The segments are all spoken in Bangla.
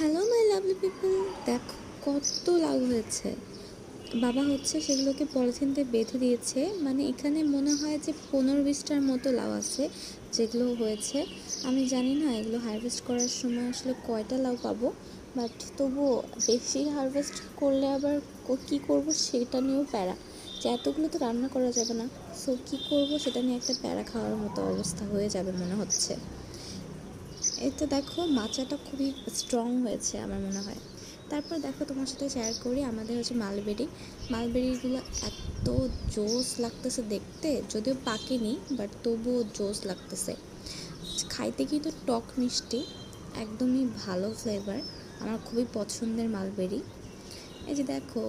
হ্যালো মাই লাভলি পিপল, দেখো কত লাউ হয়েছে। বাবা হচ্ছে সেগুলোকে পলিথিনতে বেঁধে দিয়েছে, মানে এখানে মনে হয় যে 15-20টার মতো লাউ আছে যেগুলো হয়েছে। আমি জানি না এগুলো হারভেস্ট করার সময় আসলে কয়টা লাউ পাবো, বাট তবুও বেশি হারভেস্ট করলে আবার কী করব সেটা নিয়েও প্যারা, যে এতগুলো তো রান্না করা যাবে না। সো কী করব সেটা নিয়ে একটা প্যারা খাওয়ার মতো অবস্থা হয়ে যাবে মনে হচ্ছে। এই তো দেখো মাচাটা খুবই স্ট্রং হয়েছে আমার মনে হয়। তারপর দেখো তোমার সাথে শেয়ার করি, আমাদের হচ্ছে মালবেরিগুলো এত জোস লাগতেছে দেখতে, যদিও পাকেনি বাট তবুও জোস লাগতেছে। খাইতে কিন্তু টক মিষ্টি, একদমই ভালো ফ্লেভার, আমার খুবই পছন্দের মালবেরি। এই যে দেখো,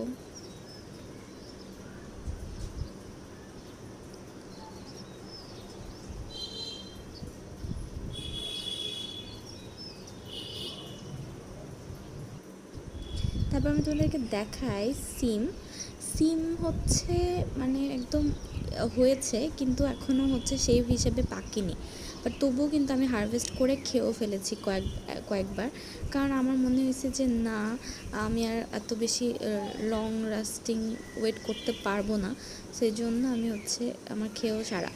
তারপর আমি তোমাদেরকে দেখাই সিম। সিম হচ্ছে মানে একদম হয়েছে, কিন্তু এখনও হচ্ছে সেই হিসেবে পাকেনি, বাট তবুও কিন্তু আমি হারভেস্ট করে খেয়েও ফেলেছি কয়েকবার। কারণ আমার মনে হয়েছে যে না, আমি আর এত বেশি লং লাস্টিং ওয়েট করতে পারবো না, সেই জন্য আমি হচ্ছে আমার খেয়েও সারা।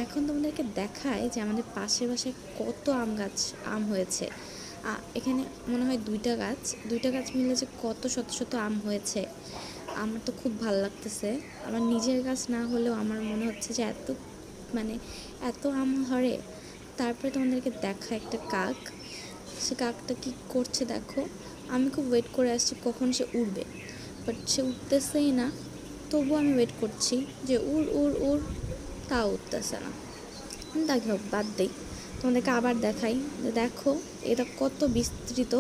এখন তোমাদেরকে দেখায় যে আমাদের পাশের বাসায় কত আম হয়েছে। এখানে মনে হয় দুইটা গাছ মিলে যে কত শত শত আম হয়েছে। আমার তো খুব ভালো লাগতেছে। আমার নিজের গাছ না হলেও আমার মনে হচ্ছে যে মানে এত আম ধরে। তারপরে তোমাদেরকে দেখা একটা কাক, সে কাকটা কি করছে দেখো। আমি খুব ওয়েট করে আসছি কখন সে উড়বে, বাট সে উঠতেছেই না। তবুও আমি ওয়েট করছি যে উড় উড় উড়, তাও উঠতেছে না। দেখো বাদ দেই, তোমাদেরকে আবার দেখাই। দেখো এটা কত বিস্তৃত,